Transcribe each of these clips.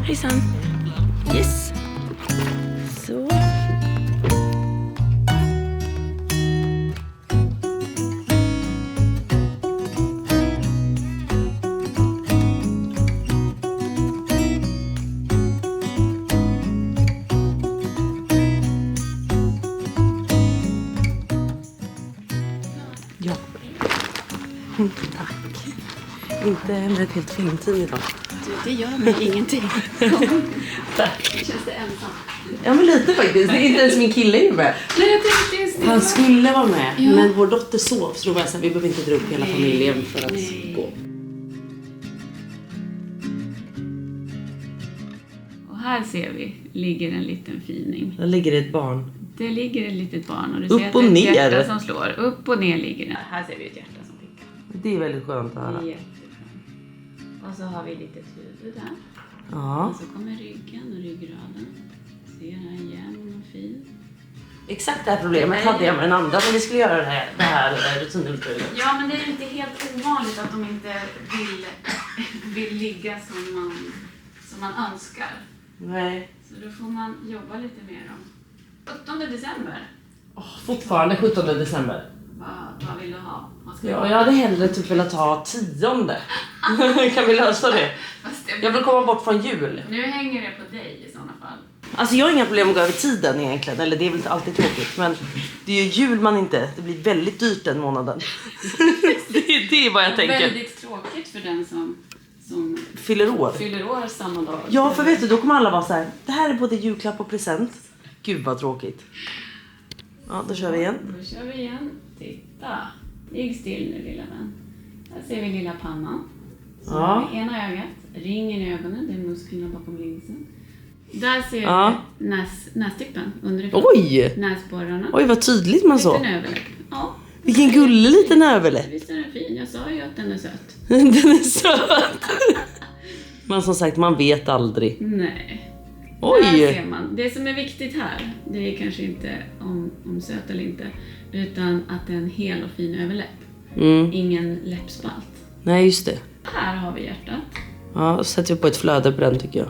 Hejsan. Yes. Så. Ja. Tack. Inte ett helt filmtid idag. Det gör mig ingenting. Tack. Känns det ensam? Ja, men lite faktiskt. Det är inte ens min kille är med. Nej, jag tänkte just det. Han skulle vara med, Ja. men vår dotter sov. Så då var jag så här, vi behöver inte dra upp hela familjen för att gå. Och här ser vi, ligger en liten fining. Där ligger det ett barn. Det ligger ett litet barn och du Upp ser att och det är ner. ett hjärta som slår. Upp och ner ligger den. Här ser vi ett hjärta som pickar. Det är väldigt skönt att höra. Jätteskönt. Och så har vi lite huvud där. Ja. Och så kommer ryggen och ryggraden. Ser här jämn och fin. Exakt det här problemet hade jag med den andra när vi skulle göra det här rutinultraljudet. Ja, men det är inte helt ovanligt att de inte vill ligga som man önskar. Nej. Så då får man jobba lite mer om. 17 december. Fortfarande 17 december. Vad vill du ha? Ja, jag hade hellre typ velat ha 10:e. Kan vi lösa det? Jag vill komma bort från jul. Nu hänger det på dig i sådana fall. Alltså jag har inga problem att gå över tiden egentligen. Eller det är väl inte alltid tråkigt. Men det är ju jul man inte. Det blir väldigt dyrt den månaden. det är vad jag tänker. Väldigt tråkigt för den som Fyller år. fyller år samma dag. Ja, för vet du, då kommer alla vara så här. Det här är både julklapp och present. Gud vad tråkigt. Ja, då kör vi igen. Då kör vi igen. Titta. Ligg still nu, lilla vän. Här ser vi lilla pannan. Så Ja. har vi ena ögat. Ringen i ögonen. Det är musklerna bakom linsen. Där ser Ja. vi nästippen underifrån. Oj! Näsborrarna. Oj, vad tydligt man Liten såg. överläpp. Ja. Vilken gullig liten överläpp. Visst är den fin? Jag sa ju att den är söt. Den är söt. Men som sagt, man vet aldrig. Nej. Oj! Där ser man. Det som är viktigt här, det är kanske inte om söt eller inte, utan att det är en hel och fin överläpp. Mm. Ingen läppspalt. Nej, just det. Här har vi hjärtat. Ja, sätter vi på ett flöde på den tycker jag.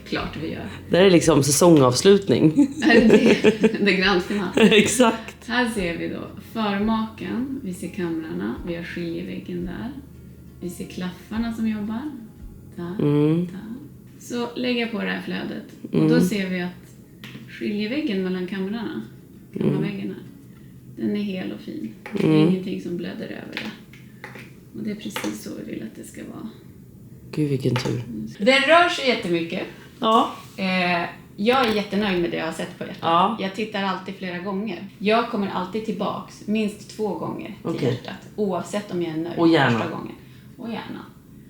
Klart vi gör. Det är liksom säsongavslutning. Det är grannfinal. Exakt. Här ser vi då förmaken, vi ser kamrarna, vi har skiljeväggen där. Vi ser klaffarna som jobbar. Där, där. Så lägger jag på det här flödet. Och då ser vi att skiljeväggen mellan kamrarna, kammarväggen här, den är hel och fin. Det är ingenting som blöder över det. Och det är precis så vi vill att det ska vara. Gud, vilken tur. Den rör sig jättemycket. Ja. Jag är jättenöjd med det jag har sett på hjärtat. Ja. Jag tittar alltid flera gånger. Jag kommer alltid tillbaks minst 2 gånger till Okej. hjärtat. Oavsett om jag är nöjd Och gärna. första gången. Och gärna.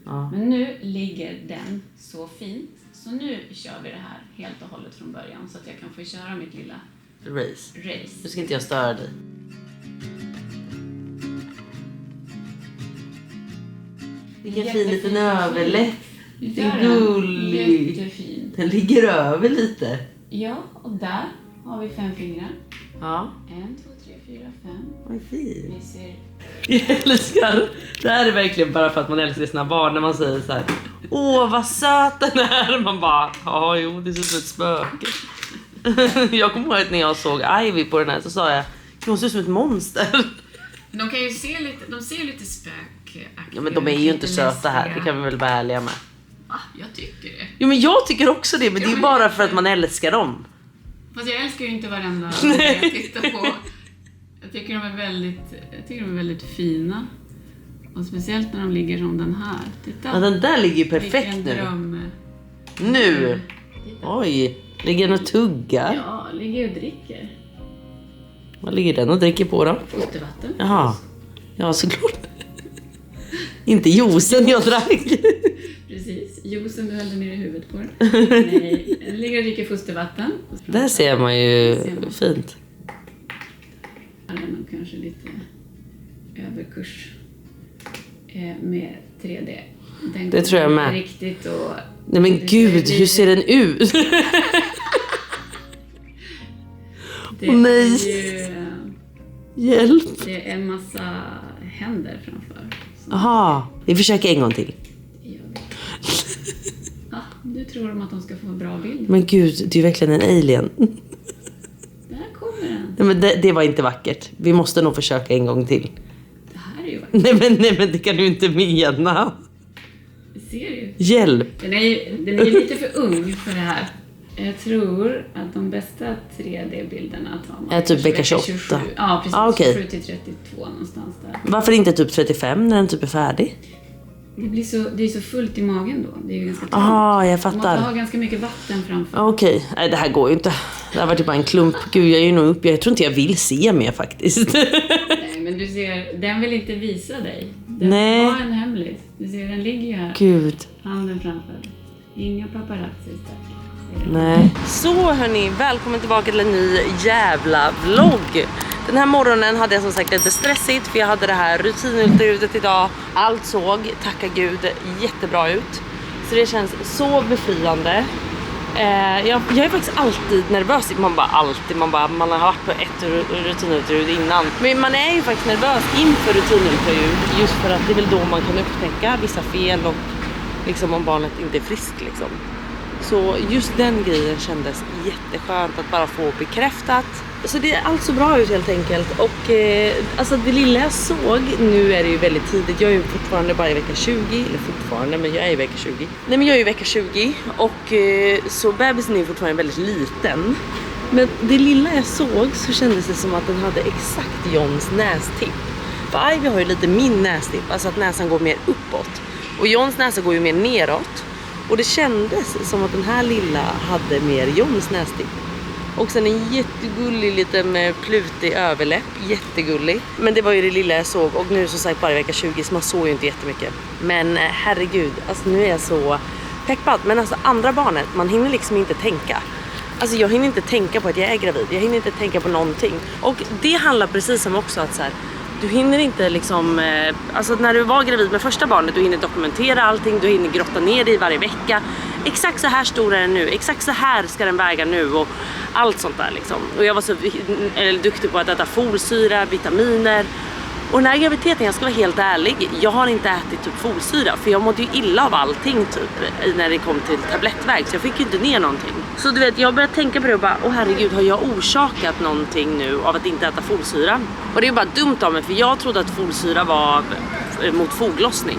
Ja. Men nu ligger den så fint. Så nu kör vi det här helt och hållet från början. Så att jag kan få köra mitt lilla Race. Nu race. ska inte jag störa dig. Vilken fin liten överläpp. Gör Den den. gullig. Jättefin. Den ligger över lite. Ja, och där har vi 5 fingrar. Ja. 1, 2, 3, 4, 5. Vad fin. Vi ser... Jag älskar. Det här är verkligen bara för att man älskar sina barn när man säger så här. Åh, vad söt den är. Man bara, ja, jo, det ser ut som ett spöke. Jag kommer ihåg att när jag såg Ivy på den här så sa jag, hon ser ut som ett monster. De kan ju se lite, de ser lite spökaktiga. Ja, men de är ju inte lite söta här, läskiga. det kan vi väl vara ärliga med. Jag tycker det. Jo, men jag tycker också det, men det är Ja, ju men- bara för att man älskar dem. Fast jag älskar ju inte varenda jag tittar på. Jag tycker de är väldigt fina. Och speciellt när de ligger som den här. Titta. Ja, den där ligger ju perfekt Vilken nu. dröm. Nu. Titta. Oj, ligger den och tuggar? Ja, ligger och dricker. Vad ligger den och dricker på då? Fostervatten. Jaha, ja såklart. Inte juicen jag drack. Precis. Juicen du hällde ner i huvudet på den. Nej, den ligger och dricker fostervatten. Där ser man ju fint. Eller nog kanske lite överkurs med 3D. Den Det tror jag med. Riktigt och... Nej men gud, hur ser den ut? Det Åh, nej. är ju, Hjälp. det är en massa händer framför. Så Aha, vi försöker en gång till. gör vi. tror de att de ska få en bra bild. Men gud, det är ju verkligen en alien. Där kommer den. Nej, men det var inte vackert. Vi måste nog försöka en gång till. Det här är ju vackert. Nej men det kan du inte mena. Det ser ju. Hjälp. Den är lite för ung för det här. Jag tror att de bästa 3D-bilderna tar man Är typ vecka 28. 27. Ja, precis. Okay. 27 till 32 någonstans där. Varför inte typ 35 när den typ är färdig? Det är så fullt i magen då. Det är ju ganska trångt. Jag fattar. Man måste ha ganska mycket vatten framför. Okej, nej det här går ju inte. Det här var typ bara en klump. Gud, jag är ju nog uppe. Jag tror inte jag vill se mer faktiskt. Nej, men du ser, den vill inte visa dig. Den har en hemlis. Du ser, den ligger ju här. Gud. Handen framför dig. Inga paparazzis där. Nej. Så hörni, välkommen tillbaka till en ny jävla vlogg. Den här morgonen hade jag som sagt lite stressigt för jag hade det här rutinultraljudet idag. Allt såg, tacka gud, jättebra ut. Så det känns så befriande. Jag är faktiskt alltid nervös. Man har varit på ett rutinultraljud innan. Men man är ju faktiskt nervös inför rutinultraljud just för att det är väl då man kan upptäcka vissa fel och liksom om barnet inte är friskt liksom. Så just den grejen kändes jätteskönt att bara få bekräftat. Så det är allt så bra ut helt enkelt. Och alltså det lilla jag såg, nu är det ju väldigt tidigt. Jag är ju fortfarande bara i vecka 20. Eller fortfarande, men jag är i vecka 20. Nej men jag är i vecka 20. Och så bebisen är fortfarande väldigt liten. Men det lilla jag såg så kändes det som att den hade exakt Johns nästipp. För Ivy har ju lite min nästipp. Alltså att näsan går mer uppåt. Och Johns näsa går ju mer neråt. Och det kändes som att den här lilla hade mer Johns nästipp. Och sen en jättegullig liten plutig överläpp. Jättegullig. Men det var ju det lilla jag såg. Och nu som sagt bara i vecka 20 så man såg ju inte jättemycket. Men herregud, alltså nu är jag så peppad. Men alltså andra barnet, man hinner liksom inte tänka. Alltså jag hinner inte tänka på att jag är gravid. Jag hinner inte tänka på någonting. Och det handlar precis om också att så här, du hinner inte liksom, alltså när du var gravid med första barnet, du hinner dokumentera allting, du hinner grotta ner dig varje vecka. Exakt så här stor är den nu, exakt så här ska den väga nu och allt sånt där liksom. Och jag var så duktig på att äta folsyra, vitaminer. Och den här graviditeten, jag ska vara helt ärlig, jag har inte ätit typ folsyra för jag mådde ju illa av allting typ när det kom till tablettväg så jag fick ju inte ner någonting. Så du vet, jag började tänka på det och bara, åh herregud, har jag orsakat någonting nu av att inte äta folsyra? Och det är ju bara dumt av mig för jag trodde att folsyra var mot foglossning.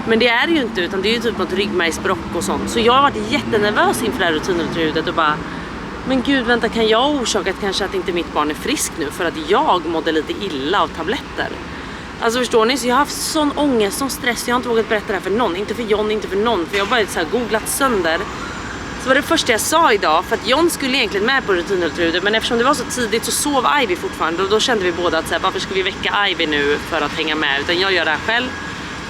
Men det är det ju inte, utan det är ju typ mot ryggmärgsbråck och sånt. Så jag har varit jättenervös inför det här rutinultraljudet och bara, men gud vänta, kan jag ha orsakat kanske att inte mitt barn är frisk nu för att jag mådde lite illa av tabletter? Alltså förstår ni, så jag har haft sån ångest, sån stress, jag har inte vågat berätta det här för någon, inte för John, inte för någon, för jag har bara så här googlat sönder. Så var det första jag sa idag, för att John skulle egentligen med på rutinultraljudet, men eftersom det var så tidigt så sov Ivy fortfarande och då kände vi båda att så här, varför ska vi väcka Ivy nu för att hänga med, utan jag gör det här själv.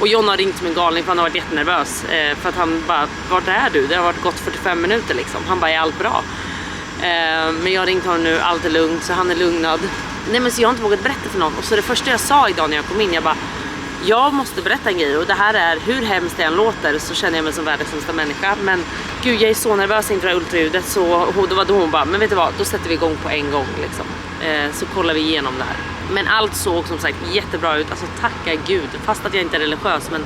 Och John har ringt som en galning för han har varit jättenervös för att han bara, vart är du? Det har varit gått 45 minuter liksom, han bara, är allt bra? Men jag har ringt honom nu, allt är lugnt, så han är lugnad. Nej men så jag har inte vågat berätta för någon. Och så det första jag sa idag när jag kom in, jag bara, jag måste berätta en grej. Och det här är, hur hemskt det än låter så känner jag mig som världens sämsta människa. Men gud, jag är så nervös inför ultraljudet. Så då var hon bara, men vet du vad, då sätter vi igång på en gång liksom. Så kollar vi igenom det här. Men allt såg som sagt jättebra ut. Alltså tacka gud, fast att jag inte är religiös, men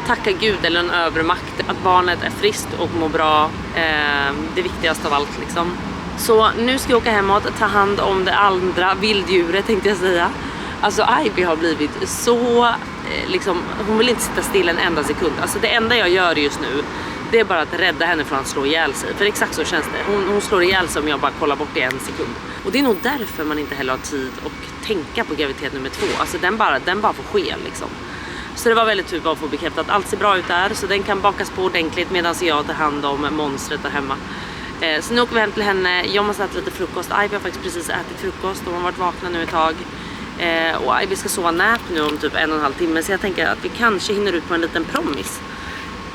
tacka gud eller en övre makt att barnet är friskt och mår bra. Det viktigaste av allt liksom. Så nu ska jag åka hemåt och ta hand om det andra vilddjuret tänkte jag säga. Alltså Ivy har blivit så liksom, hon vill inte sitta still en enda sekund. Alltså det enda jag gör just nu, det är bara att rädda henne från att slå ihjäl sig. För exakt så känns det. Hon slår ihjäl sig om jag bara kollar bort i en sekund. Och det är nog därför man inte heller har tid att tänka på graviditet nummer 2. Alltså den bara får ske liksom. Så det var väldigt tur att få bekräftat att allt ser bra ut där. Så den kan bakas på ordentligt medan jag tar hand om monstret där hemma. Så nu åker vi hem till henne. Jag måste äta lite frukost. Ivy har faktiskt precis ätit frukost. De har varit vakna nu ett tag. Och Ivy ska sova nap nu om typ 1,5 timme. Så jag tänker att vi kanske hinner ut på en liten promis.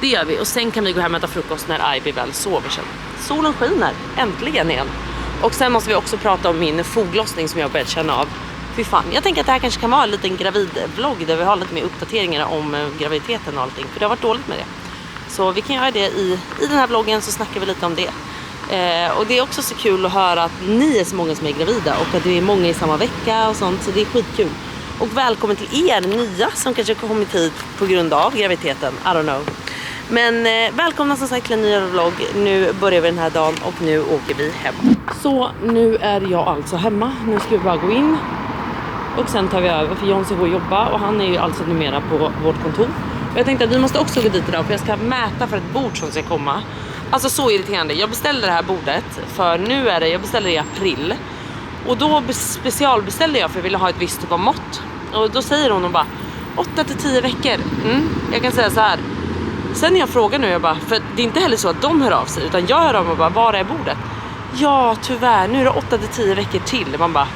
Det gör vi. Och sen kan vi gå hem och äta frukost när Ivy väl sover sen. Solen skiner. Äntligen igen. Och sen måste vi också prata om min foglossning som jag börjat känna av. Fy fan. Jag tänker att det här kanske kan vara en liten gravidvlogg där vi har lite mer uppdateringar om graviditeten och allting. För det har varit dåligt med det. Så vi kan göra det i den här vloggen, så snackar vi lite om det. Och det är också så kul att höra att ni är så många som är gravida och att det är många i samma vecka och sånt, så det är skitkul. Och välkommen till er nya som kanske har kommit hit på grund av graviditeten, I don't know. Men välkomna som sagt till en ny vlogg. Nu börjar vi den här dagen och nu åker vi hem. Så nu är jag alltså hemma. Nu ska vi bara gå in. Och sen tar vi över för John ska gå och jobba. Och han är ju alltså numera på vårt kontor. Och jag tänkte att vi måste också gå dit idag. För jag ska mäta för ett bord som ska komma. Alltså så irriterande. Jag beställde det här bordet. För nu är det, jag beställde det i april. Och då specialbeställde jag för jag ville ha ett visst typ av mått. Och då säger hon bara 8-10 veckor. Jag kan säga så här. Sen när jag frågar nu, jag bara, för det är inte heller så att de hör av sig. Utan jag hör av mig och bara, var är bordet? Ja, tyvärr, nu är det 8-10 veckor till. Man bara,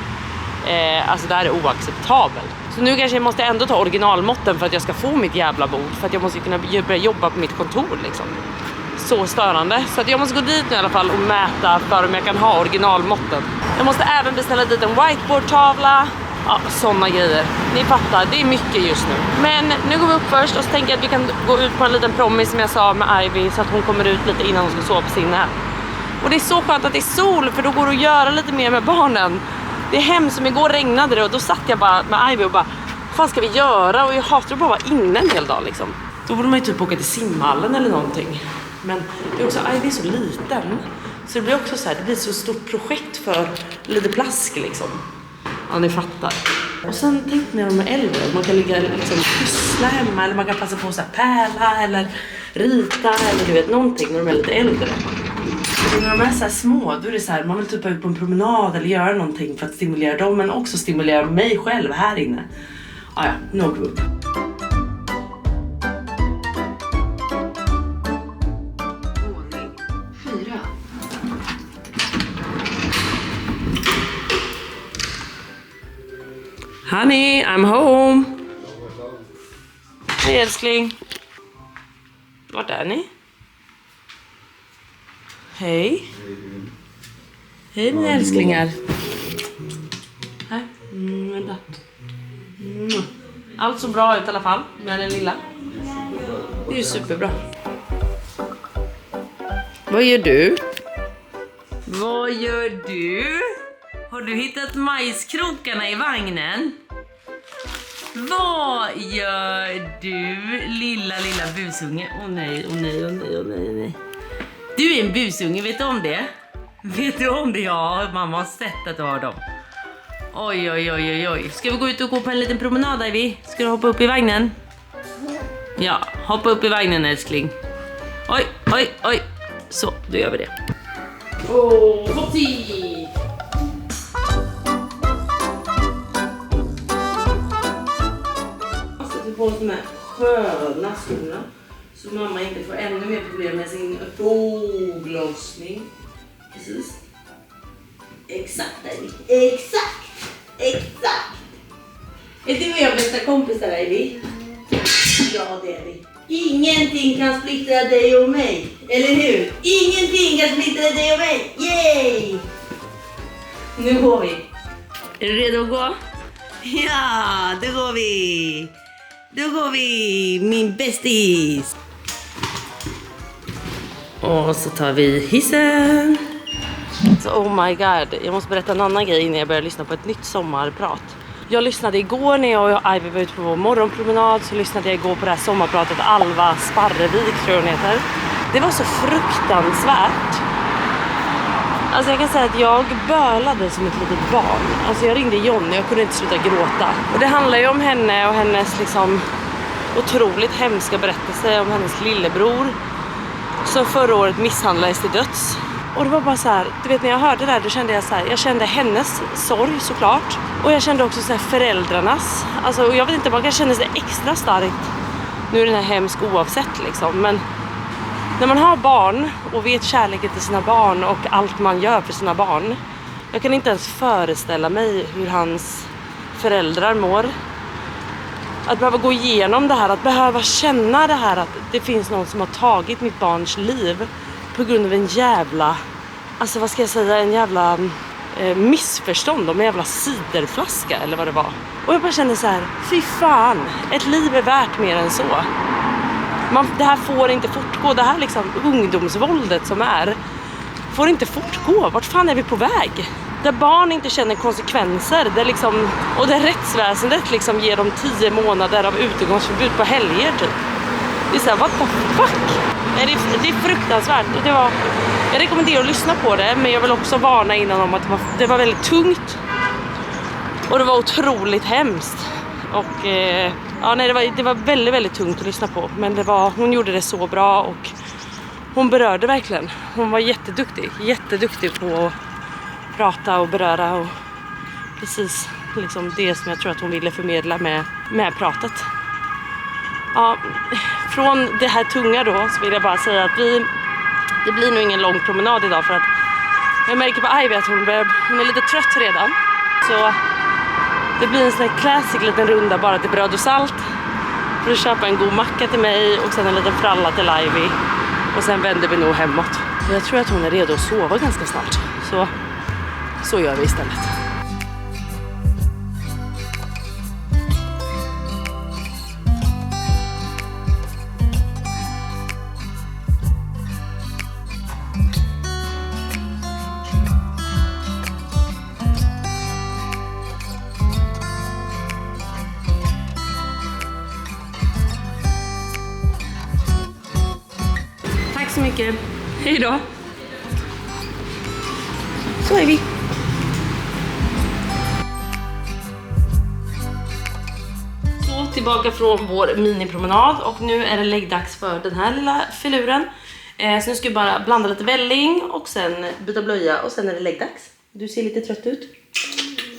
alltså det här är oacceptabelt. Så nu kanske jag måste ändå ta originalmåtten för att jag ska få mitt jävla bord. För att jag måste kunna börja jobba på mitt kontor liksom. Så störande. Så att jag måste gå dit nu i alla fall och mäta för om jag kan ha originalmåtten. Jag måste även beställa dit en whiteboardtavla. Ja, sådana grejer. Ni fattar, det är mycket just nu. Men nu går vi upp först och så tänker jag att vi kan gå ut på en liten promis som jag sa med Ivy. Så att hon kommer ut lite innan hon ska sova på sin här. Och det är så skönt att det är sol för då går det att göra lite mer med barnen. Det är hemskt, som igår regnade det och då satt jag bara med Ivy och bara, vad fan ska vi göra? Och jag hatar att bara vara inne en hel dag liksom. Då borde man ju typ åka till simhallen eller någonting. Men det är också, Ivy är så liten. Så det blir också så här, det blir så stort projekt för lite plask liksom. Ja, ni fattar. Och sen tänkte när de är äldre, man kan ligga liksom pyssla hemma eller man kan passa på så här pärla eller rita eller du vet någonting när de är lite äldre. Och när de är så här små, då är det så här, man vill typ ut på en promenad eller göra någonting för att stimulera dem men också stimulera mig själv här inne. Ja, nu åker vi upp. Honey, I'm home. Hej älskling. Vart är ni? Hej. Hej mina älsklingar. Här. Vänta. Allt så bra ut i alla fall med den lilla. Det är ju superbra. Vad gör du? Vad gör du? Har du hittat majskrokarna i vagnen? Vad gör du, lilla busunge? Åh nej. Du är en busunge, vet du om det? Vet du om det? Ja, mamma har sett att du har dem. Oj. Ska vi gå ut och gå på en liten promenad, Ivy? Ska du hoppa upp i vagnen? Ja, hoppa upp i vagnen, älskling. Oj. Så, då gör vi det. Hoppti! På de här sköna skorna så mamma inte får ännu mer problem med sin foglossning. Precis. Exakt. Är du och jag bästa kompisar, Ivy? Ja, det är vi. Ingenting kan splittra dig och mig, eller hur? Ingenting kan splittra dig och mig. Yay! Nu går vi. Är du redo att gå? Ja, då går vi. Då går vi, min bästis. Och så tar vi hissen. Så oh my god, jag måste berätta en annan grej innan jag börjar lyssna på ett nytt sommarprat. Jag lyssnade igår när jag och Ivy var ute på vår morgonpromenad. Så lyssnade jag igår på det här sommarpratet Alva Sparrevik tror jag hon heter. Det var så fruktansvärt. Alltså jag kan säga att jag bölade som ett litet barn. Alltså jag ringde John och jag kunde inte sluta gråta. Och det handlar ju om henne och hennes liksom otroligt hemska berättelse om hennes lillebror. Som förra året misshandlades till döds. Och det var bara så här, du vet när jag hörde det där då kände jag så här, jag kände hennes sorg såklart. Och jag kände också så här föräldrarnas. Alltså jag vet inte, man kan känna sig extra starkt. Nu är den här hemsk oavsett liksom, men när man har barn och vet kärleken till sina barn och allt man gör för sina barn. Jag kan inte ens föreställa mig hur hans föräldrar mår. Att behöva gå igenom det här, att behöva känna det här att det finns någon som har tagit mitt barns liv på grund av en jävla, alltså vad ska jag säga, en jävla missförstånd om en jävla ciderflaska eller vad det var. Och jag bara kände så här, fy fan, ett liv är värt mer än så. Det här får inte fortgå. Det här liksom ungdomsvåldet som är får inte fortgå. Vart fan är vi på väg? Där barn inte känner konsekvenser. Där liksom, och där rättsväsendet liksom ger dem 10 månader av utegångsförbud på helger typ. Det är såhär, what the fuck? Det är fruktansvärt. Jag rekommenderar att lyssna på det, men jag vill också varna innan om att det var väldigt tungt. Och det var otroligt hemskt. Och det var väldigt, väldigt tungt att lyssna på. Men hon gjorde det så bra och hon berörde verkligen. Hon var jätteduktig på att prata och beröra och precis liksom det som jag tror att hon ville förmedla med pratet. Ja, från det här tunga då så vill jag bara säga att det blir nog ingen lång promenad idag för att jag märker på Ivy att hon är lite trött redan. Så det blir en sån här classic liten runda bara till bröd och salt för att köpa en god macka till mig och sen en liten fralla till Ivy och sen vänder vi nog hemåt. Jag tror att hon är redo att sova ganska snart. Så gör vi istället. Tack så mycket. Hej då. Så är vi. Så tillbaka från vår minipromenad och nu är det läggdags för den här lilla filuren. Så nu ska vi bara blanda lite välling och sen byta blöja och sen är det läggdags. Du ser lite trött ut.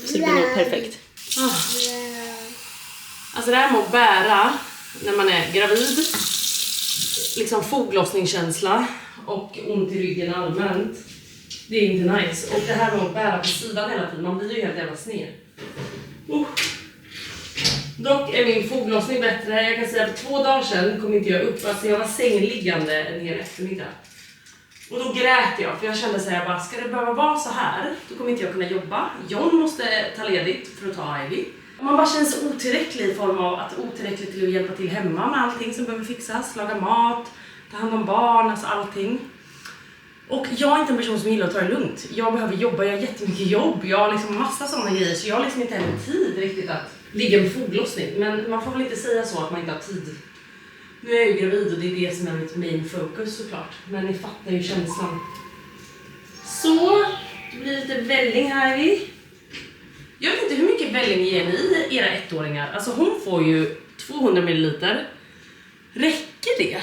Så det blir nog perfekt. Alltså det här med att bära när man är gravid, liksom foglossningskänsla och ont i ryggen allmänt, det är inte nice. Och det här med att bära på sidan hela tiden, man blir ju helt jävla sned. Dock är min foglossning bättre. Jag kan säga att för 2 dagar sedan kom inte jag upp. Alltså jag var sängliggande en hel eftermiddag. Och då grät jag, för jag kände så här, bara, ska det behöva vara så här, då kommer inte jag kunna jobba. John måste ta ledigt för att ta Ivy. Man bara känns otillräcklig i form av att otillräckligt till att hjälpa till hemma med allting som behöver fixas. Laga mat, ta hand om barn, alltså allting. Och jag är inte en person som gillar att ta det lugnt. Jag behöver jobba, jag har jättemycket jobb. Jag har liksom massa sådana grejer, så jag har liksom inte heller tid riktigt att ligga med foglossning. Men man får väl inte säga så att man inte har tid. Nu är jag ju gravid och det är det som är mitt main focus såklart. Men ni fattar ju känslan. Så, det blir lite välling här i. Jag vet inte hur mycket välling ger ni era 1-åringar. Alltså hon får ju 200 ml. Räcker det?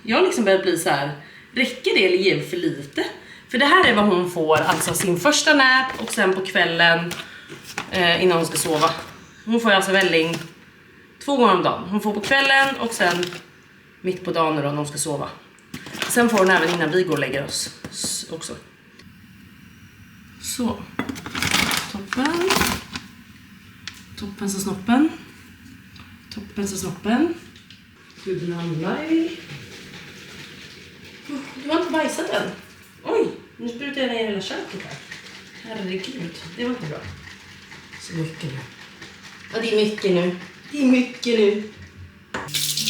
Jag har liksom börjat bli så här. Räcker det eller ger vi för lite? För det här är vad hon får, alltså sin första nap och sen på kvällen innan hon ska sova. Hon får alltså välling 2 gånger om dagen. Hon får på kvällen och sen mitt på dagen när hon ska sova. Sen får hon även innan vi går och lägger oss också. Så. Toppen. Toppen så snoppen. Toppen så snoppen. Hur ramlar vi? Du har inte bajsat än. Oj, nu sprutar jag ner hela köket här. Herregud, det var inte bra. Så mycket nu. Ja, det är mycket nu. Det är mycket nu.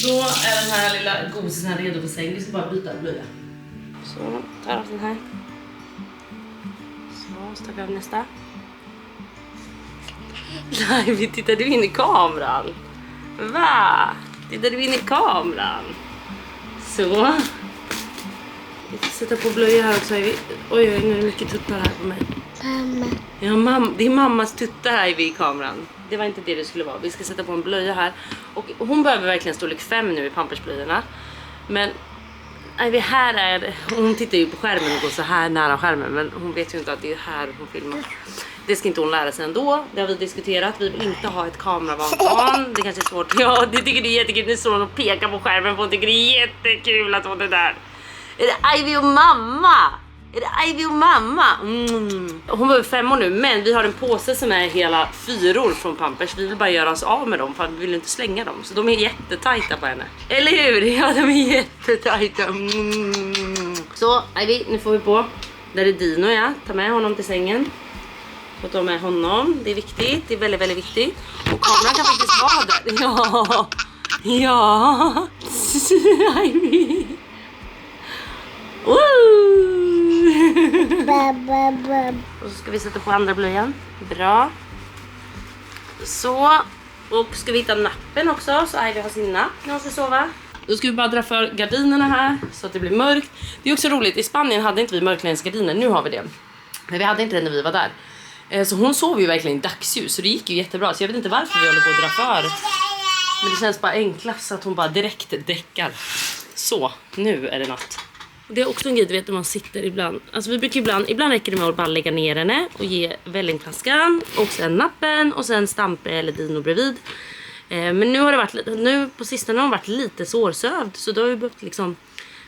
Då är den här lilla gosen redo för säng. Vi ska bara byta blöja. Så, tar av den här. Så, stakar av nästa. Nej, vi tittar du in i kameran. Va? Tittar du in i kameran? Så. Vi ska sätta på blöja här också. Oj, nu är det mycket tuttar här på mig. Mamma. Ja, det är mammas tuttar här i kameran. Det var inte det det skulle vara. Vi ska sätta på en blöja här. Och hon behöver verkligen storlek 5 nu i pampersblöjorna. Men här är hon tittar ju på skärmen och går så här nära skärmen. Men hon vet ju inte att det är här hon filmar. Det ska inte hon lära sig ändå. Det har vi diskuterat. Vi vill inte ha ett kameravant barn. Det kanske är svårt. Ja, det tycker det är jättekul. Nu står hon och pekar på skärmen. Hon tycker det är jättekul att hon är där. Är det Ivy och mamma? Är det Ivy och mamma? Hon var 5 år nu, men vi har en påse som är hela 4 från Pampers. Vi vill bara göra oss av med dem, för vi vill inte slänga dem. Så de är jättetajta på henne. Eller hur? Ja, de är jättetajta. Så, Ivy, nu får vi på. Där är Dino, ja. Ta med honom till sängen. Få ta med honom. Det är viktigt. Det är väldigt, väldigt viktigt. Och kameran kan faktiskt vara där. Ja. Ja. Ivy. Och så ska vi sätta på andra blöjan. Bra. Så. Och ska vi hitta nappen också, så Ivy har sin napp när hon ska sova. Då ska vi bara dra för gardinerna här så att det blir mörkt. Det är också roligt, i Spanien hade inte vi mörkläggningsgardiner, nu har vi det. Men vi hade inte det när vi var där. Så hon sov ju verkligen i dagsljus, så det gick ju jättebra. Så jag vet inte varför vi håller på att dra för. Men det känns bara enklast att hon bara direkt däckar. Så, nu är det natt. Det är också en grej, du vet, när man sitter ibland. Alltså vi brukar ibland räcker det med att bara lägga ner henne och ge vällingflaskan och sen nappen och sen Stampe eller Dino bredvid. Men nu har det varit, nu på sistone har hon varit lite sårsövd, så då har vi behövt liksom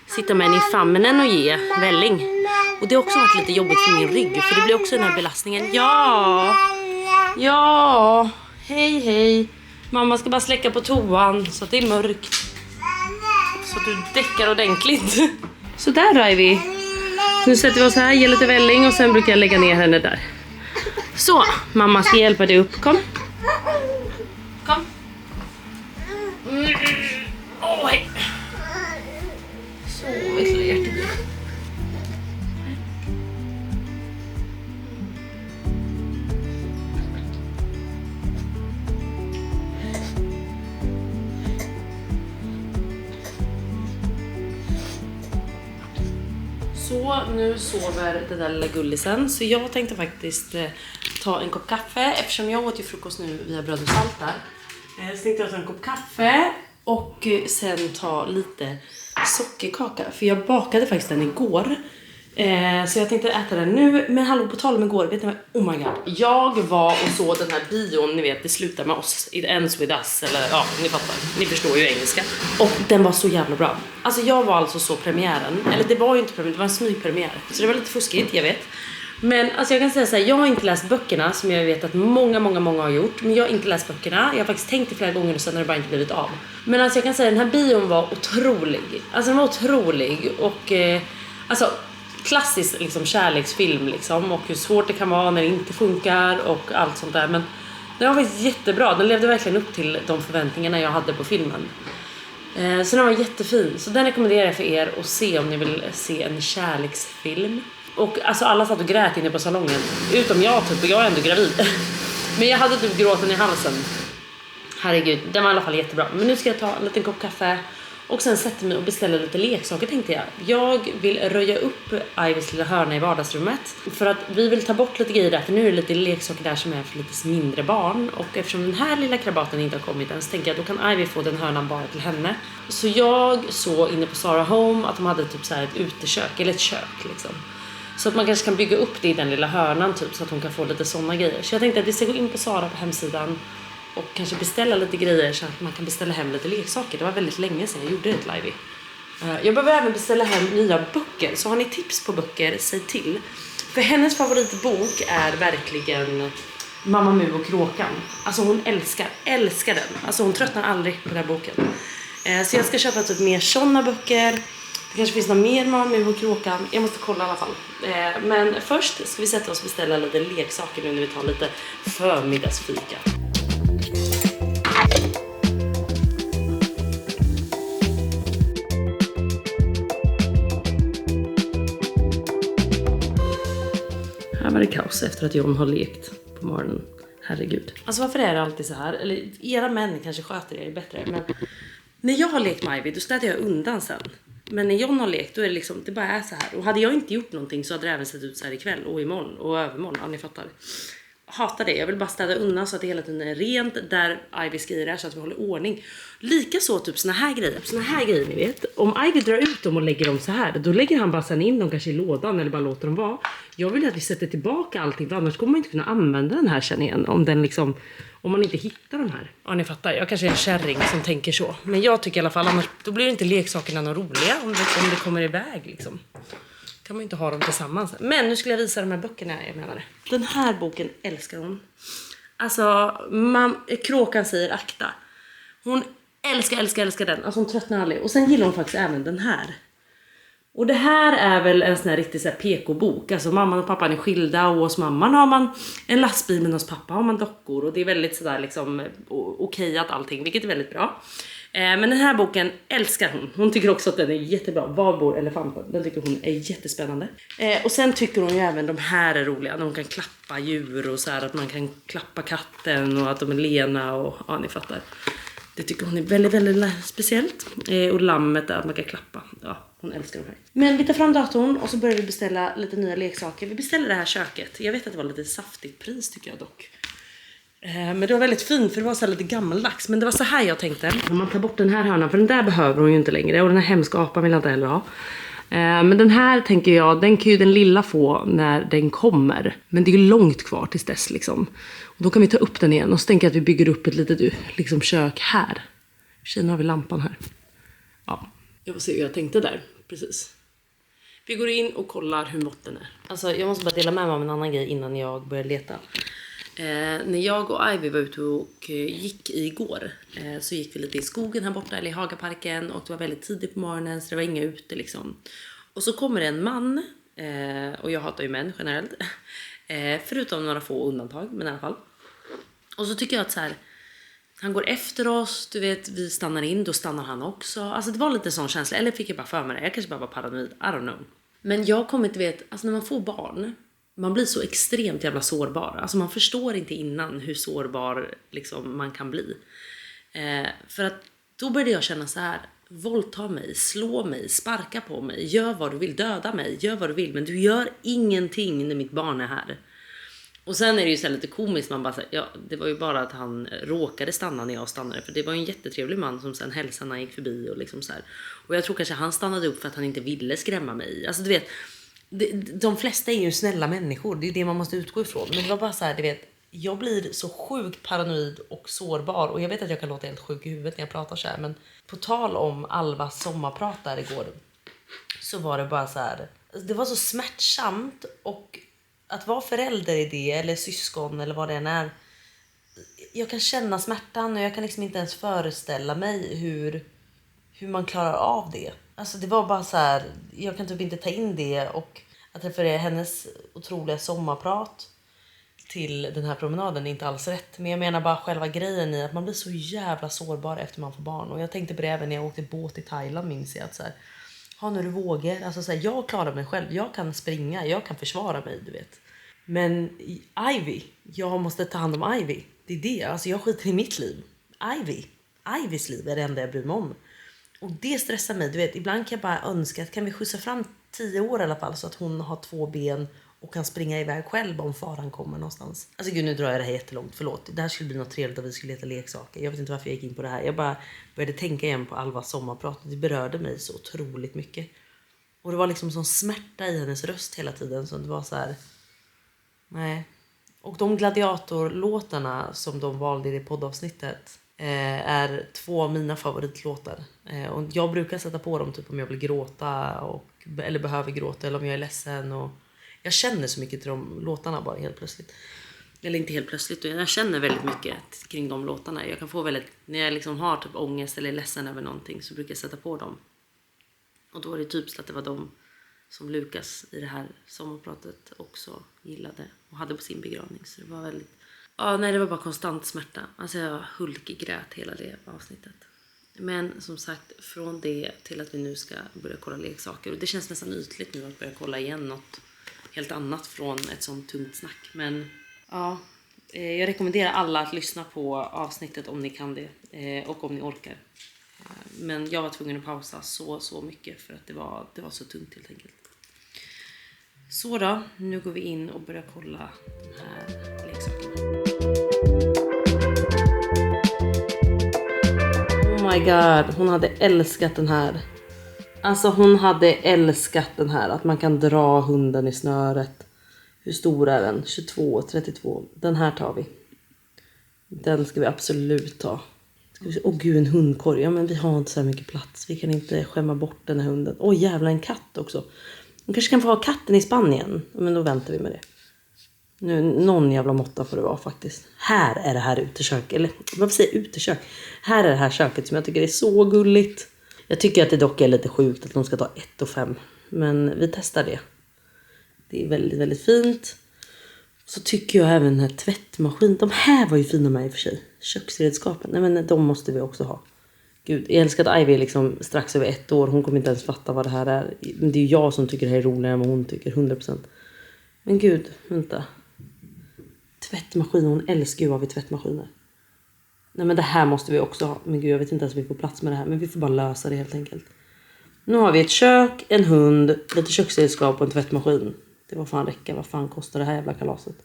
sitta med henne i famnen och ge välling. Och det har också varit lite jobbigt för min rygg, för det blir också den här belastningen. Ja, hej. Mamma ska bara släcka på toan så att det är mörkt. Så att du däckar ordentligt. Så där är vi. Nu sätter vi oss här, ger lite välling och sen brukar jag lägga ner henne där. Så, mamma ska hjälpa dig upp. Kom. Oj. Så, vet du hjärtat. Så, nu sover det där lilla gullisen. Så jag tänkte faktiskt ta en kopp kaffe. Eftersom jag åt ju frukost nu via bröd och salt där. Så tänkte jag ta en kopp kaffe. Och sen ta lite sockerkaka. För jag bakade faktiskt den igår. Så jag tänkte äta den nu. Men hallå, på tal om igår, vet ni vad? Oh my god. Jag var och såg den här bion, ni vet, det slutar med oss. It ends with us. Eller ja, ni fattar. Ni förstår ju engelska. Och den var så jävla bra. Alltså jag var alltså så premiären. Eller det var ju inte premiär, det var en smygpremiär. Så det var lite fuskigt, jag vet. Men alltså jag kan säga så här, jag har inte läst böckerna som jag vet att många har gjort. Men jag har inte läst böckerna. Jag har faktiskt tänkt det flera gånger och sen har det bara inte blivit av. Men alltså jag kan säga, den här bion var otrolig. Alltså den var otrolig. Och alltså klassisk liksom kärleksfilm liksom. Och hur svårt det kan vara när det inte funkar och allt sånt där. Men den var faktiskt jättebra. Den levde verkligen upp till de förväntningarna jag hade på filmen. Så den var jättefin. Så den rekommenderar jag för er att se om ni vill se en kärleksfilm. Och alltså alla satt och grät inne på salongen. Utom jag typ, och jag är ändå gravid. Men jag hade typ gråten i halsen. Herregud, den var i alla fall jättebra. Men nu ska jag ta en liten kopp kaffe. Och sen sätta mig och beställa lite leksaker, tänkte jag. Jag vill röja upp Ivys lilla hörna i vardagsrummet. För att vi vill ta bort lite grejer där. För nu är det lite leksaker där som är för lite mindre barn. Och eftersom den här lilla krabaten inte har kommit än, så tänker jag att då kan Ivy få den hörnan bara till henne. Så jag såg inne på Zara Home att de hade typ så här ett utekök, eller ett kök liksom. Så att man kanske kan bygga upp det i den lilla hörnan typ, så att hon kan få lite sådana grejer. Så jag tänkte att vi ska gå in på Zara på hemsidan och kanske beställa lite grejer så att man kan beställa hem lite leksaker. Det var väldigt länge sedan jag gjorde det live. Jag behöver även beställa hem nya böcker. Så har ni tips på böcker, säg till. För hennes favoritbok är verkligen Mamma Mu och Kråkan. Alltså hon älskar den. Alltså hon tröttnar aldrig på den här boken. Så jag ska köpa typ mer sådana böcker. Det kanske finns något mer Mamma Mu och Kråkan. Jag måste kolla i alla fall. Men först ska vi sätta oss och beställa lite leksaker nu när vi tar lite förmiddagsfika. Här var det kaos efter att John har lekt på morgonen. Herregud. Alltså varför är det alltid så här? Eller era män kanske sköter det bättre. Men när jag har lekt med Ivy, då städar jag undan sen. Men när John har lekt, då är det liksom, det bara är så här. Och hade jag inte gjort någonting så hade det även sett ut så här ikväll och imorgon och övermorgon. Ja, ni fattar. Hatar det. Jag vill bara städa undan så att det hela tiden är rent där Ivys grejer är, så att vi håller ordning. Likaså typ såna här grejer ni vet. Om Ivy drar ut dem och lägger dem så här, då lägger han bara sen in dem kanske i lådan eller bara låter dem vara. Jag vill att vi sätter tillbaka allting, för annars kommer man inte kunna använda den här sen igen om man inte hittar de här. Ja, ni fattar. Jag kanske är en kärring som tänker så. Men jag tycker i alla fall, annars då blir det inte leksakerna några roliga om det kommer iväg liksom. Kan man inte ha dem tillsammans. Men nu skulle jag visa de här böckerna jag menar. Den här boken älskar hon. Alltså, Kråkan säger akta. Hon älskar den. Alltså hon tröttnar aldrig. Och sen gillar hon faktiskt även den här. Och det här är väl en sån här riktig så här PK-bok. Alltså mamman och pappan är skilda. Och hos mamman har man en lastbil, men hos pappa har man dockor. Och det är väldigt sådär liksom okejat allting. Vilket är väldigt bra. Men den här boken älskar hon. Hon tycker också att den är jättebra. Var bor elefanten? Den tycker hon är jättespännande. Och sen tycker hon ju även de här är roliga. När hon kan klappa djur och så här. Att man kan klappa katten och att de är lena och ja, ni fattar. Det tycker hon är väldigt, väldigt speciellt. Och lammet där, att man kan klappa. Ja, hon älskar de här. Men vi tar fram datorn och så börjar vi beställa lite nya leksaker. Vi beställer det här köket. Jag vet att det var lite saftigt pris tycker jag dock. Men det var väldigt fint för det var så här lite gammaldags. Men det var så här jag tänkte. Om man tar bort den här hörnan, för den där behöver hon ju inte längre. Och den här hemska apan vill jag inte heller ha. Men den här tänker jag, den kan ju den lilla få när den kommer. Men det är ju långt kvar tills dess liksom. Och då kan vi ta upp den igen och så tänker jag att vi bygger upp ett litet liksom, kök här. Tjejen har vi lampan här. Ja, jag får se hur jag tänkte där, precis. Vi går in och kollar hur måtten är. Alltså jag måste bara dela med mig av en annan grej innan jag börjar leta. När jag och Ivy var ute och gick igår så gick vi lite i skogen här borta eller i Hagaparken och det var väldigt tidigt på morgonen så det var inga ute liksom. Och så kommer en man och jag hatar ju män generellt förutom några få undantag men i alla fall. Och så tycker jag att så här, han går efter oss, du vet, vi stannar in, då stannar han också. Alltså det var lite sån känsla, eller fick jag bara för mig det, jag kanske bara var paranoid, I don't know. Men jag kommer inte vet, alltså när man får barn, man blir så extremt jävla sårbar. Alltså man förstår inte innan hur sårbar liksom, man kan bli. För att då började jag känna så här, våldta mig, slå mig, sparka på mig, gör vad du vill, döda mig, gör vad du vill. Men du gör ingenting när mitt barn är här. Och sen är det ju så lite komiskt, man bara så här, ja, det var ju bara att han råkade stanna när jag stannade. För det var ju en jättetrevlig man som sen hälsade när han gick förbi och liksom så här. Och jag tror kanske han stannade upp för att han inte ville skrämma mig. Alltså du vet, de flesta är ju snälla människor, det är det man måste utgå ifrån. Men det var bara så här, du vet, jag blir så sjukt paranoid och sårbar. Och jag vet att jag kan låta helt sjuk i huvudet när jag pratar så här. Men på tal om Alvas sommarprat där igår, så var det bara så här, det var så smärtsamt. Och att vara förälder i det, eller syskon eller vad det än är, jag kan känna smärtan och jag kan liksom inte ens föreställa mig hur man klarar av det. Alltså det var bara så här, jag kan typ inte ta in det. Och att referera hennes otroliga sommarprat till den här promenaden är inte alls rätt. Men jag menar bara själva grejen i att man blir så jävla sårbar efter man får barn. Och jag tänkte på det även när jag åkte båt i Thailand, minns jag att så här, ha när du vågar, alltså så här, jag klarar mig själv, jag kan springa, jag kan försvara mig, du vet. Men Ivy, jag måste ta hand om Ivy. Det är det, alltså jag skiter i mitt liv. Ivys liv är det enda jag bryr mig om. Och det stressar mig, du vet, ibland kan jag bara önska att kan vi skjutsa fram 10 år i alla fall så att hon har 2 ben och kan springa iväg själv om faran kommer någonstans. Alltså gud, nu drar jag det här jättelångt, förlåt. Det här skulle bli något trevligt att vi skulle leta leksaker. Jag vet inte varför jag gick in på det här. Jag bara började tänka igen på Alvas sommarprat. Det berörde mig så otroligt mycket. Och det var liksom sån smärta i hennes röst hela tiden. Så det var så här, nej. Och de gladiatorlåtarna som de valde i det poddavsnittet är 2 av mina favoritlåtar. Och jag brukar sätta på dem typ om jag vill gråta eller behöver gråta eller om jag är ledsen. Och jag känner så mycket till de låtarna bara helt plötsligt. Eller inte helt plötsligt, jag känner väldigt mycket kring de låtarna. Jag kan få väldigt, när jag liksom har typ ångest eller är ledsen över någonting så brukar jag sätta på dem. Och då är det typ så att det var de som Lukas i det här sommarpratet också gillade och hade på sin begravning. Så det var väldigt, det var bara konstant smärta. Alltså jag hulkgrät hela det avsnittet. Men som sagt, från det till att vi nu ska börja kolla leksaker. Och det känns nästan ytligt nu att börja kolla igen något helt annat från ett sånt tungt snack. Men ja, jag rekommenderar alla att lyssna på avsnittet om ni kan det och om ni orkar. Men jag var tvungen att pausa så mycket för att det var så tungt helt enkelt. Så då, nu går vi in och börjar kolla de här leksakerna. Oh my god, hon hade älskat den här. Alltså hon hade älskat den här, att man kan dra hunden i snöret. Hur stor är den? 22, 32. Den här tar vi. Den ska vi absolut ta. Åh gud, en hundkorg. Ja, men vi har inte så här mycket plats. Vi kan inte skämma bort den här hunden. Åh jävlar, en katt också. Man kanske kan få ha katten i Spanien. Men då väntar vi med det. Nu, någon jävla måtta får det vara faktiskt. Här är det här utekök. Eller vad säger utekök? Här är det här köket som jag tycker är så gulligt. Jag tycker att det dock är lite sjukt att de ska ta 1 och 5. Men vi testar det. Det är väldigt, väldigt fint. Så tycker jag även den här tvättmaskinen. De här var ju fina med i och för sig. Köksredskapen. Nej men de måste vi också ha. Gud, jag älskar att Ivy är liksom strax över 1 år. Hon kommer inte ens fatta vad det här är. Men det är ju jag som tycker det här är roligare än vad hon tycker. 100%. Men gud, vänta. Tvättmaskin. Hon älskar ju av i tvättmaskiner. Nej men det här måste vi också ha. Men gud, jag vet inte ens om vi får plats med det här. Men vi får bara lösa det helt enkelt. Nu har vi ett kök, en hund, lite köksredskap och en tvättmaskin. Det var fan räcka. Vad fan kostar det här jävla kalaset?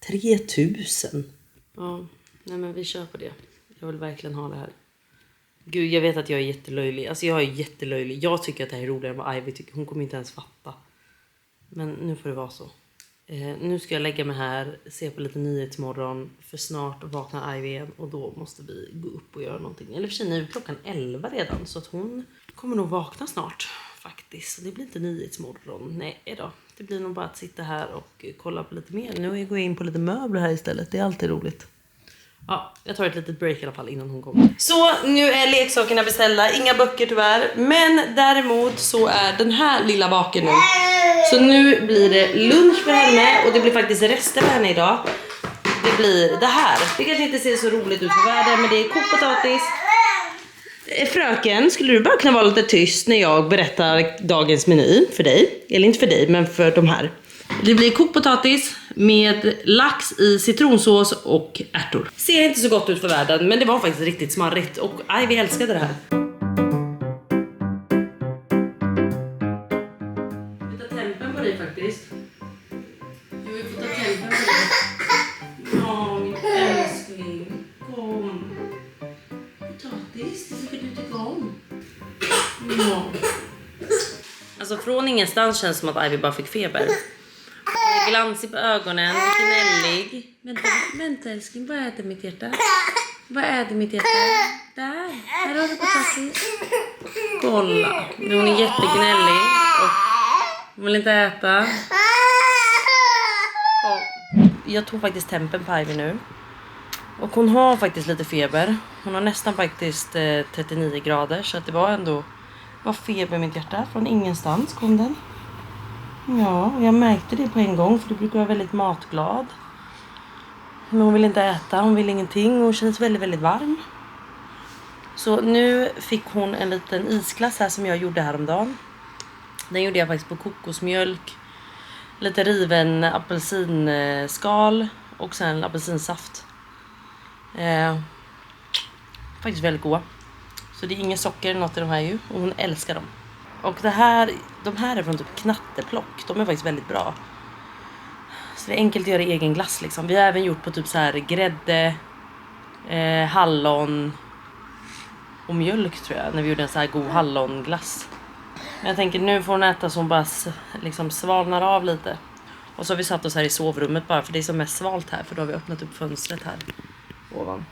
3000. Ja, nej men vi kör på det. Jag vill verkligen ha det här. Gud, jag vet att jag är jättelöjlig. Alltså jag är jättelöjlig. Jag tycker att det här är roligare än vad Ivy tycker. Hon kommer inte ens fatta. Men nu får det vara så. Nu ska jag lägga mig här, se på lite Nyhetsmorgon. För snart vaknar Ivy igen. Och då måste vi gå upp och göra någonting. Eller för sig, nu är klockan 11 redan. Så att hon kommer nog vakna snart. Faktiskt. Det blir inte Nyhetsmorgon. Nej då. Det blir nog bara att sitta här och kolla på lite mer. Nu går jag in på lite möbler här istället. Det är alltid roligt. Ja, jag tar ett litet break i alla fall innan hon kommer. Så nu är leksakerna beställda. Inga böcker tyvärr. Men däremot så är den här lilla baken nu. Så nu blir det lunch för henne. Och det blir faktiskt rester för henne idag. Det blir det här. Det kanske inte ser så roligt ut för världen. Men det är kokt potatis. Fröken, skulle du bara kunna vara lite tyst när jag berättar dagens meny för dig? Eller inte för dig, men för de här. Det blir kokt potatis med lax i citronsås och ärtor. Ser inte så gott ut för världen, men det var faktiskt riktigt smarrigt. Och vi älskade det här. Vi tar tempen på dig faktiskt. Vi får ta tempen på dig. Ja, min älskling. Kom. Potatis, det tycker du tycker om. Ja. Alltså från ingenstans känns som att Ivy bara fick feber. Glansig på ögonen, gnällig. Vänta älskling, vad äter mitt hjärta? Vad äter mitt hjärta? Där, här har du potatis. Kolla, nu hon är jättegnällig och hon vill inte äta. Jag tog faktiskt tempen på Ivy nu. Och hon har faktiskt lite feber. Hon har nästan faktiskt 39 grader. Så att det var ändå feber i mitt hjärta. Från ingenstans kom den. Ja, och jag märkte det på en gång. För det brukar vara väldigt matglad. Men hon vill inte äta. Hon vill ingenting. Och hon känns väldigt, väldigt varm. Så nu fick hon en liten isglass här som jag gjorde häromdagen. Den gjorde jag faktiskt på kokosmjölk. Lite riven apelsinskal. Och sen apelsinsaft. Faktiskt väldigt goda. Så det är inget socker eller något i de här ju. Och hon älskar dem. Och de här är från typ Knatteplock. De är faktiskt väldigt bra. Så det är enkelt att göra egen glass liksom. Vi har även gjort på typ så här grädde, hallon och mjölk tror jag. När vi gjorde en så här god hallonglass. Men jag tänker nu får hon äta så hon bara liksom svalnar av lite. Och så har vi satt oss här i sovrummet bara för det är som mest svalt här. För då har vi öppnat upp fönstret här ovan.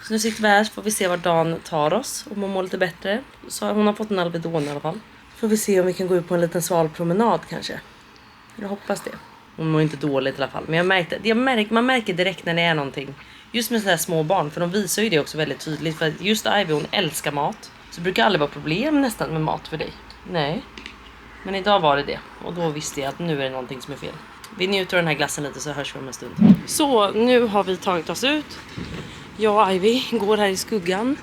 Så nu sitter vi här så får vi se var dagen tar oss. Om hon mår lite bättre. Så hon har fått en Alvedon i alla fall. Får vi se om vi kan gå ut på en liten sval promenad kanske. Jag hoppas det. Hon mår inte dåligt i alla fall. Men man märker direkt när det är någonting. Just med så här små barn. För de visar ju det också väldigt tydligt. För just Ivy hon älskar mat. Så det brukar aldrig vara problem nästan med mat för dig. Nej. Men idag var det. Och då visste jag att nu är det någonting som är fel. Vi njuter av den här glassen lite så hörs vi om en stund. Så nu har vi tagit oss ut. Jag och Ivy går här i skuggan.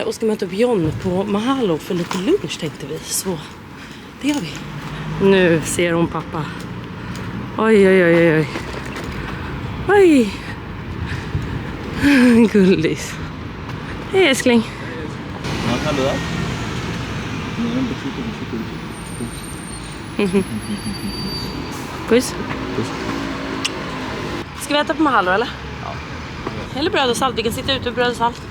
Och ska möta upp John på Mahalo för lite lunch tänkte vi. Så det gör vi. Nu ser hon pappa. Oj, oj, oj, oj. Oj. Gullis. Hej älskling. Vad kan du då? Puss. Ska vi äta på Mahalo eller? Ja. Eller bröd och salt. Vi kan sitta ute med bröd och salt.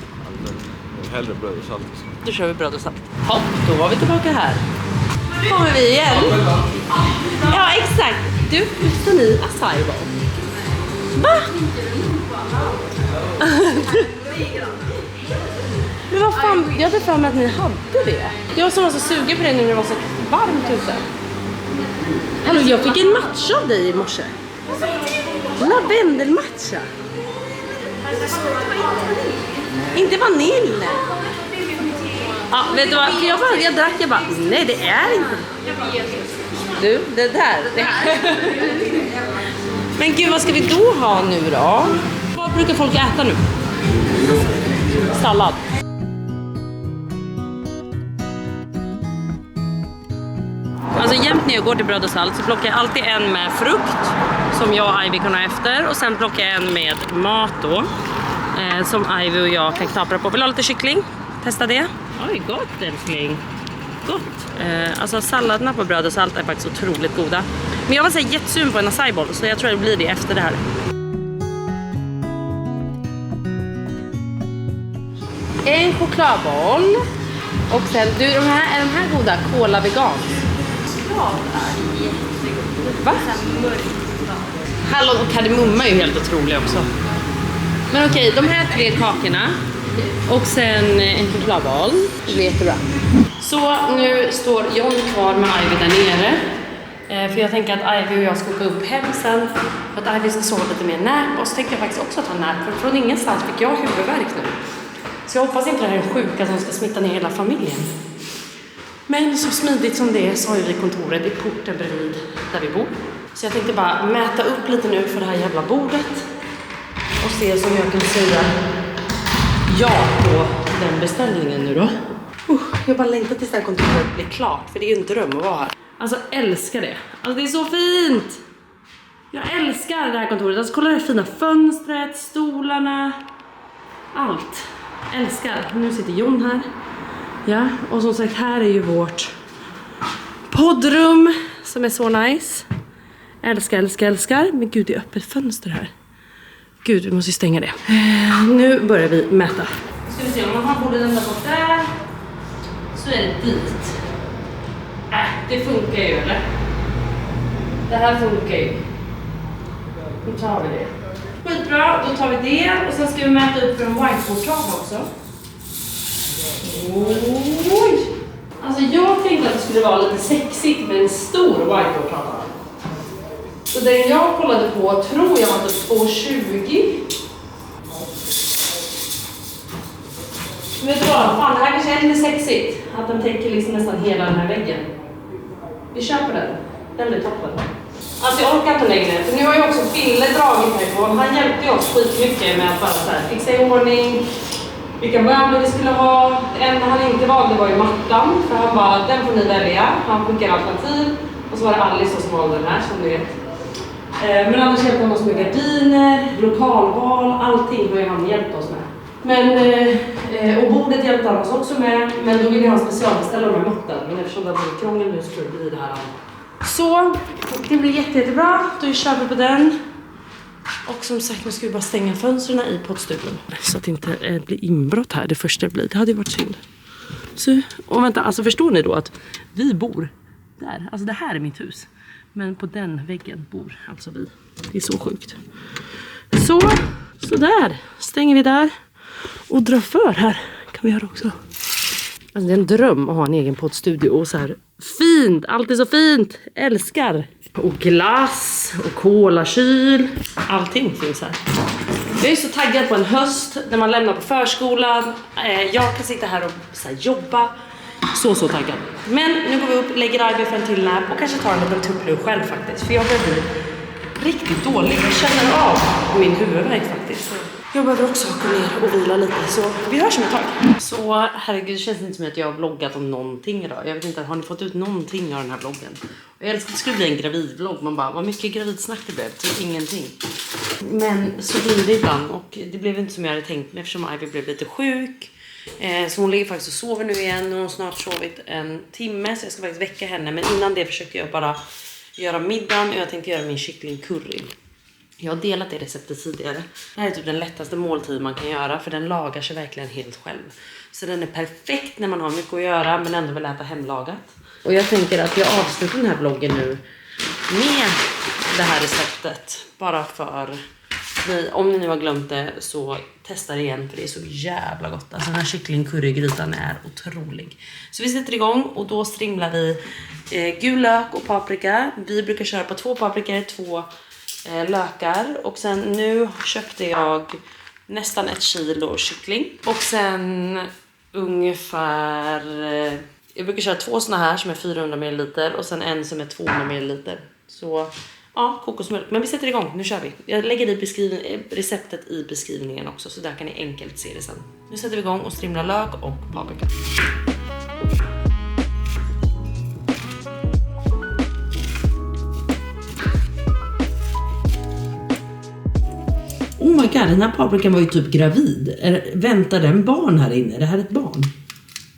Hellre bröd och salt. Då kör vi bröd och salt. Ja, då var vi tillbaka här. Kommer vi igen. Ja, exakt. Du, hur står ni acai bowl? Va? Men vad fan, jag hade för mig att ni hade det. Jag som var så sugen på det nu när det var så varmt ute. Hallå, jag fick en matcha av dig i morse. Lavendelmatcha. Inte vanilj. Ja, vet du vad? Jag drack, jag bara, nej det är inte. Du, det där. Men gud, vad ska vi då ha nu då? Vad brukar folk äta nu? Sallad. Alltså jämt när jag går till bröd och salt så plockar jag alltid en med frukt som jag och Ivy kan ha efter. Och sen plockar jag en med mat då. som Ivy och jag kan knapra på. Vill du ha lite kyckling? Testa det. Oj, gott älskling. Gott. Alltså salladerna på bröd och salt är faktiskt otroligt goda. Men jag var så jättesugen på en acai bowl, så jag tror det blir det efter det här. En chokladboll. Och sen, du, är de här goda? Cola vegan. Ja, det är jättegott. Va? Mörk. Hallon och kardemumma är ju helt otroliga också. Men okej, de här 3 kakorna. Och sen en chokladboll. Det blir jättebra. Så nu står John kvar med Ivy där nere. För jag tänker att Ivy och jag ska åka upp hem sen. För att Ivy ska sova lite mer nap. Och så tänkte jag faktiskt också ta nap. För från ingenstans fick jag huvudvärk nu. Så jag hoppas inte det här är en sjuka som ska smitta ner hela familjen. Men så smidigt som det är så har vi kontoret i porten bredvid där vi bor. Så jag tänkte bara mäta upp lite nu för det här jävla bordet. Och se som jag kan säga ja på den beställningen nu då. Jag bara längtar tills det här kontoret blir klart. För det är ju en dröm att vara här. Alltså älskar det. Alltså det är så fint. Jag älskar det här kontoret. Alltså kolla det fina fönstret, stolarna. Allt. Älskar. Nu sitter John här. Ja, och som sagt här är ju vårt poddrum som är så nice. Älskar, älskar, älskar. Men gud, det är öppet fönster här. Gud, vi måste stänga det. Nu börjar vi mäta. Ska vi se, om man har bordet ända bort där så är det dit. Det funkar ju, eller? Det här funkar ju. Då tar vi det. Skitbra, då tar vi det. Och sen ska vi mäta upp för en whiteboard-tavla också. Oj! Alltså jag tänkte att det skulle vara lite sexigt med en stor whiteboard-tavla. Så den jag kollade på tror jag var typ 2,20. Men vet du vad? Fan, det här kanske är lite sexigt. Att den täcker liksom nästan hela den här väggen. Vi köper den. Den blir toppen. Alltså jag orkar inte längre. För nu har jag också Fille dragit mig på. Han hjälpte oss skitmycket med att bara så här, fixa i ordning. Vilka möbler vi skulle ha. Det enda han inte valde var ju mattan. För han bara, den får ni välja. Han skickade alternativ. Och så var det Alice som valde den här, som du vet. Men annars hjälpte han oss med gardiner, lokalval, allting har ju han hjälpt oss med. Men, och bordet hjälpte han oss också med. Men då ville han specialbeställa de här mattan. Men eftersom det har blivit krångel nu så tror jag det blir det här. Så, det blir jättebra. Då kör vi på den. Och som sagt, nu ska vi bara stänga fönstren i poddstudion. Så att det inte blir inbrott här det första det blir. Det hade ju varit synd. Så, och vänta, alltså förstår ni då att vi bor där? Alltså det här är mitt hus. Men på den väggen bor alltså vi. Det är så sjukt. Så där stänger vi där. Och drar för här kan vi göra också. Alltså det är en dröm att ha en egen poddstudio. Och så här fint, allt är så fint. Älskar. Och glass och kolakyl. Allting finns här. Jag är så taggad på en höst när man lämnar på förskolan. Jag kan sitta här och så här, jobba. Så taggad. Men nu går vi upp, lägger Ivy för en till nap och kanske tar en liten tupplur själv faktiskt. För jag börjar bli riktigt dålig. Jag känner av min huvudvärk faktiskt. Jag behöver också gå ner och vila lite. Så vi hörs om ett tag. Så herregud, det känns inte som att jag har vloggat om någonting idag. Jag vet inte, har ni fått ut någonting av den här vloggen? Jag älskar att det skulle bli en gravidvlogg. Man bara, vad mycket gravidsnack det blev. Typ ingenting. Men så blir det ibland. Och det blev inte som jag hade tänkt mig eftersom Ivy blev lite sjuk. Så hon ligger faktiskt och sover nu igen. Och hon har snart sovit en timme. Så jag ska faktiskt väcka henne. Men innan det försökte jag bara göra middagen. Och jag tänkte göra min kycklingcurry. Jag har delat det receptet tidigare. Det här är typ den lättaste måltid man kan göra. För den lagar sig verkligen helt själv. Så den är perfekt när man har mycket att göra. Men ändå vill äta hemlagat. Och jag tänker att jag avslutar den här vloggen nu med det här receptet. Bara för... Om ni nu har glömt det så testa det igen för det är så jävla gott. Alltså den här kycklingcurrygrytan är otrolig. Så vi sätter igång och då strimlar vi gul lök och paprika. Vi brukar köra på 2 paprikor, 2 lökar. Och sen nu köpte jag nästan 1 kilo kyckling. Och sen ungefär... Jag brukar köra 2 såna här som är 400 ml och sen en som är 200 ml. Så... Ja, kokosmjölk. Men vi sätter igång. Nu kör vi. Jag lägger i receptet i beskrivningen också. Så där kan ni enkelt se det sen. Nu sätter vi igång och strimlar lök och paprika. Oh my god, god, den här paprikan var ju typ gravid. Väntar den barn här inne? Är det här ett barn?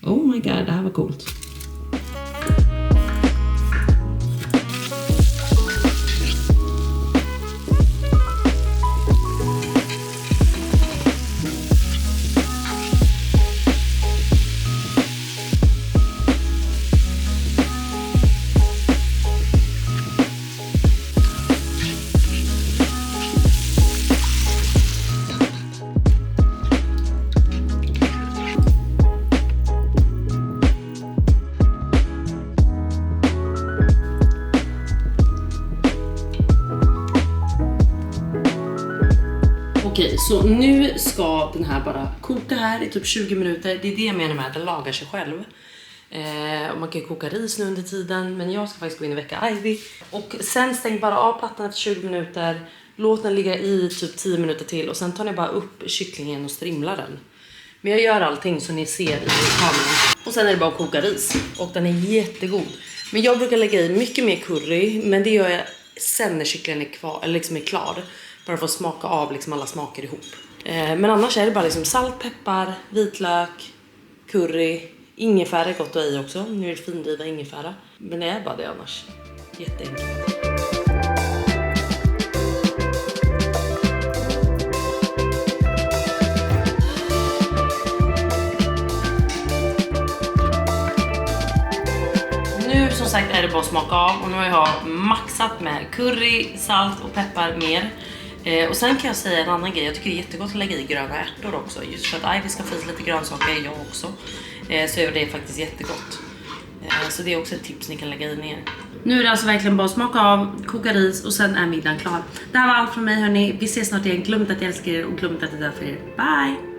Oh my god, det här var coolt. Okej, så nu ska den här bara koka här i typ 20 minuter. Det är det jag menar med att den lagar sig själv. Och man kan ju koka ris nu under tiden. Men jag ska faktiskt gå in och väcka Ivy. Och sen stäng bara av plattan efter 20 minuter. Låt den ligga i typ 10 minuter till. Och sen tar ni bara upp kycklingen och strimlar den. Men jag gör allting som ni ser i kameran. Och sen är det bara att koka ris. Och den är jättegod. Men jag brukar lägga i mycket mer curry. Men det gör jag sen när kycklingen är kvar, eller liksom är klar. Bara för att smaka av liksom alla smaker ihop. Men annars är det bara liksom salt, peppar, vitlök, curry. Ingefära är gott att ha i också. Nu är det findriva ingefära. Men det är bara det annars. Jätteenkelt. Nu som sagt är det bara att smaka av. Och nu har jag maxat med curry, salt och peppar mer. Och sen kan jag säga en annan grej. Jag tycker det är jättegott att lägga i gröna ärtor också. Just för att Ivy ska få i lite grönsaker, jag också. Så är det faktiskt jättegott. Så det är också ett tips ni kan lägga i ner. Nu är det alltså verkligen bara att smaka av, koka ris och sen är middagen klar. Det här var allt från mig hörni. Vi ses snart igen. Glöm inte att jag älskar er och glöm inte att det är där för er. Bye!